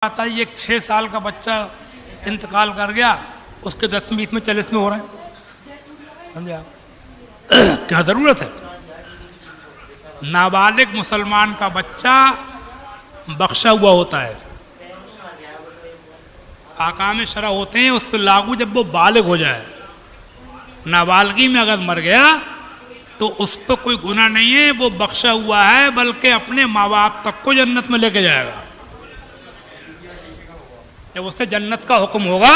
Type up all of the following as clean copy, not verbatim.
آتا ہے ایک 6 سال کا بچہ انتقال کر گیا، اس کے 10 20 میں 40 میں ہو رہے ہیں، سمجھے آپ؟ کیا ضرورت ہے؟ نابالغ مسلمان کا بچہ بخشا ہوا ہوتا ہے، احکام شرع ہوتے ہیں اس کو لاگو جب وہ بالغ ہو جائے۔ نابالغی میں اگر مر گیا تو اس پہ کوئی گناہ نہیں ہے، وہ بخشا ہوا ہے، بلکہ اپنے ماں باپ تک کو جنت میں لے کے جائے گا۔ جب اس سے جنت کا حکم ہوگا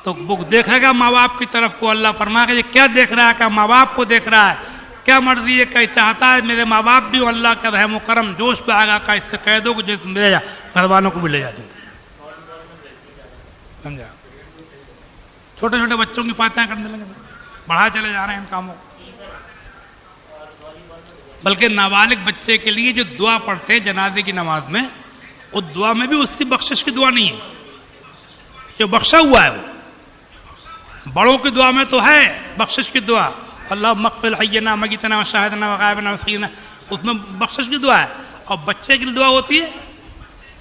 تو وہ دیکھے گا ماں باپ کی طرف کو، اللہ فرمائے گا یہ کیا دیکھ رہا ہے، کہ ماں باپ کو دیکھ رہا ہے، کیا مرضی ہے، کہ چاہتا ہے میرے ماں باپ بھی اللہ کا رحم و کرم جوش پہ آئے گا، کہ اس سے کہہ دو کہ میرے گھر والوں کو بھی لے جاتے، سمجھا؟ چھوٹے چھوٹے بچوں کی فاتحہ کرنے لگے، بڑھا چلے جا رہے ہیں ان کاموں کو۔ بلکہ نابالغ بچے کے لیے جو دعا پڑھتے ہیں جنازے کی نماز میں، اس دعا میں بھی اس کی بخشش کی دعا نہیں ہے، جو بخشا ہوا ہے وہ۔ بڑوں کی دعا میں تو ہے بخشش کی دعا، اللہ مغفر حینا میتنا وشاہدنا وغائبنا وسقینا، اس میں بخشش کی دعا ہے۔ اور بچے کی دعا ہوتی ہے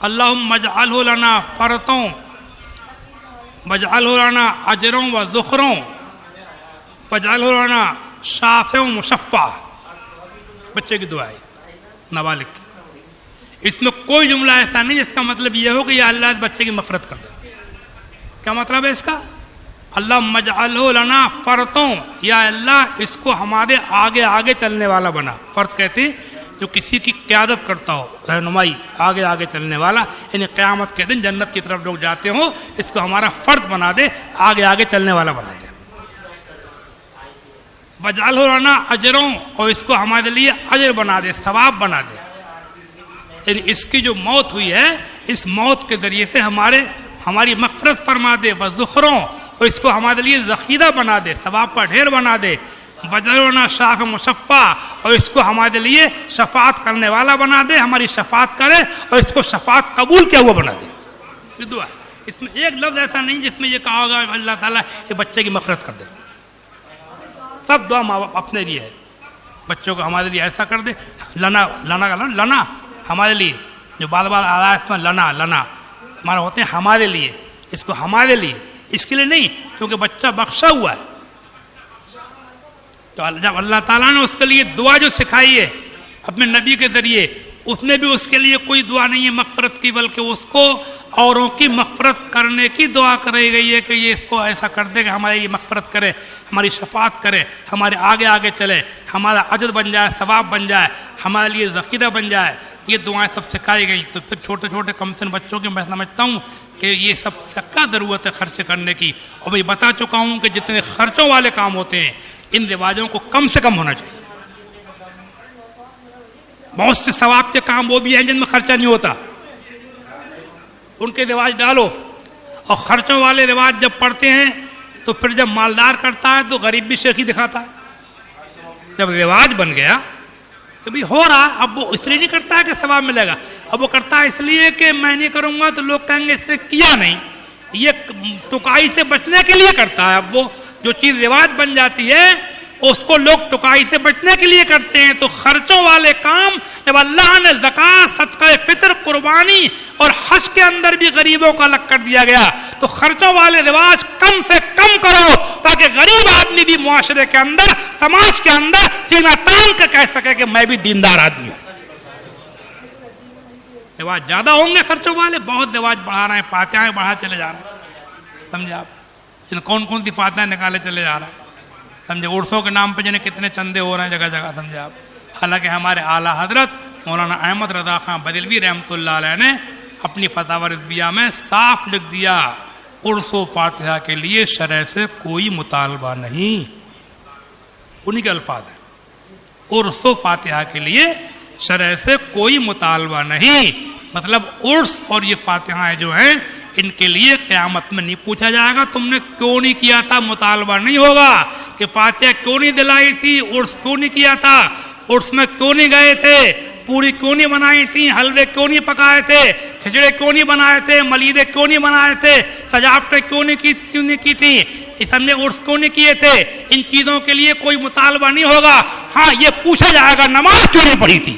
اللہم اجعلہ لنا فرطوں واجعلہ لنا اجروں وذخروں واجعلہ لنا شافعوں مشفع۔ بچے کی دعا ہے نابالغ کی۔ اس میں کوئی جملہ ایسا نہیں جس کا مطلب یہ ہو کہ یا اللہ اس بچے کی مغفرت کر دے۔ کیا مطلب ہے اس کا؟ اللہم اجعلہ لنا فرطوں، یا اللہ اس کو ہمارے آگے آگے چلنے والا بنا۔ فرط کہتے ہیں جو کسی کی قیادت کرتا ہو، رہنمائی، آگے آگے چلنے والا، یعنی قیامت کے دن جنت کی طرف لوگ جاتے ہوں، اس کو ہمارا فرد بنا دے، آگے آگے چلنے والا بنا دے۔ وجعلہ لنا اجروں، اور اس کو ہمارے لیے اجر بنا دے، ثواب بنا دے۔ یعنی اس کی جو موت ہوئی ہے، اس موت کے ذریعے سے ہماری مغفرت فرما دے، وذخروں، اور اس کو ہمارے لیے ذخیرہ بنا دے، ثواب کا ڈھیر بنا دے۔ وجعلنا شافع مشفع، اور اس کو ہمارے لیے شفاعت کرنے والا بنا دے، ہماری شفاعت کرے اور اس کو شفاعت قبول کیا ہوا بنا دے۔ یہ دعا ہے، اس میں ایک لفظ ایسا نہیں جس میں یہ کہا ہوگا اللہ تعالیٰ یہ بچے کی مغفرت کر دے۔ سب دعا ماں باپ اپنے لیے ہے، بچوں کو ہمارے لیے ایسا کر دے، لنا ہمارے لیے، جو بار بار آ رہا ہے اس میں لنا ہمارا ہوتے ہیں ہمارے لیے، اس کو ہمارے لیے، اس کے لیے نہیں، کیونکہ بچہ بخشا ہوا ہے۔ تو جب اللہ تعالیٰ نے اس کے لیے دعا جو سکھائی ہے اپنے نبی کے ذریعے، اس نے بھی اس کے لیے کوئی دعا نہیں ہے مغفرت کی، بلکہ اس کو اوروں کی مغفرت کرنے کی دعا کرائی گئی ہے کہ یہ اس کو ایسا کر دے کہ ہمارے لیے مغفرت کرے، ہماری شفاعت کرے، ہمارے آگے آگے چلے، ہمارا اجر بن جائے، ثواب بن جائے، ہمارے لیے ذخیرہ بن جائے۔ یہ دعائیں سب سکھائی گئی۔ تو پھر چھوٹے چھوٹے کم سن بچوں کی میں سمجھتا ہوں کہ یہ سب کیا ضرورت ہے خرچ کرنے کی، اور میں بتا چکا ہوں کہ جتنے خرچوں والے کام ہوتے ہیں ان رواجوں کو کم سے کم ہونا چاہیے۔ بہت سے ثواب کے کام وہ بھی ہیں جن میں خرچہ نہیں ہوتا، ان کے رواج ڈالو۔ اور خرچوں والے رواج جب پڑھتے ہیں تو پھر جب مالدار کرتا ہے تو غریب بھی شیخی دکھاتا ہے۔ جب رواج بن گیا کہ بھی ہو رہا، اب وہ اس لیے نہیں کرتا ہے کہ ثواب ملے گا، اب وہ کرتا ہے اس لیے کہ میں نہیں کروں گا تو لوگ کہیں گے اس نے کیا نہیں، یہ ٹکائی سے بچنے کے لیے کرتا ہے۔ اب وہ جو چیز رواج بن جاتی ہے اس کو لوگ ٹکائی سے بچنے کے لیے کرتے ہیں۔ تو خرچوں والے کام جب اللہ نے زکوٰۃ، صدقہ فطر، قربانی اور حج کے اندر بھی غریبوں کا الگ کر دیا گیا، تو خرچوں والے رواج کم سے کم کرو تاکہ غریب آدمی بھی معاشرے کے اندر، سماج کے اندر سینہ تان کر کہہ سکے کہ میں بھی دیندار آدمی ہوں۔ رواج زیادہ ہوں گے خرچوں والے، بہت رواج بڑھا رہے ہیں، فاتحیں بڑھا چلے جا رہے ہیں، سمجھے آپ؟ کون کون سی فاتحیں نکالے چلے جا رہے ہیں، سمجھے؟ عرسوں کے نام پہ جنہیں کتنے چندے ہو رہے ہیں جگہ جگہ، سمجھے آپ؟ حالانکہ ہمارے اعلیٰ حضرت مولانا احمد رضا خان بریلوی رحمۃ اللہ علیہ نے اپنی فتاوی رضویہ میں صاف لکھ دیا، عرس و فاتحہ کے لیے شرع سے کوئی مطالبہ نہیں۔ انہی کے الفاظ ہیں، عرس و فاتحہ کے لیے شرع سے کوئی مطالبہ نہیں۔ مطلب عرس اور یہ فاتحہ جو ہیں ان کے لیے قیامت میں نہیں پوچھا جائے گا تم نے کیوں نہیں کیا تھا، مطالبہ نہیں ہوگا کہ فاتحہ کیوں نہیں دلائی تھی، عرس کیوں نہیں کیا تھا، عرس میں کیوں نہیں گئے تھے، پوری کیوں نہیں بنائی تھی، حلوے کیوں نہیں پکائے تھے، کھچڑے کیوں نہیں بنائے تھے، ملیدے کیوں نہیں بنائے تھے، سجاوٹیں کیوں نہیں کی تھی، اس ہم نے عرس کیوں نہیں کیے تھے۔ ان چیزوں کے لیے کوئی مطالبہ نہیں ہوگا۔ ہاں یہ پوچھا جائے گا نماز کیوں نہیں پڑھی تھی،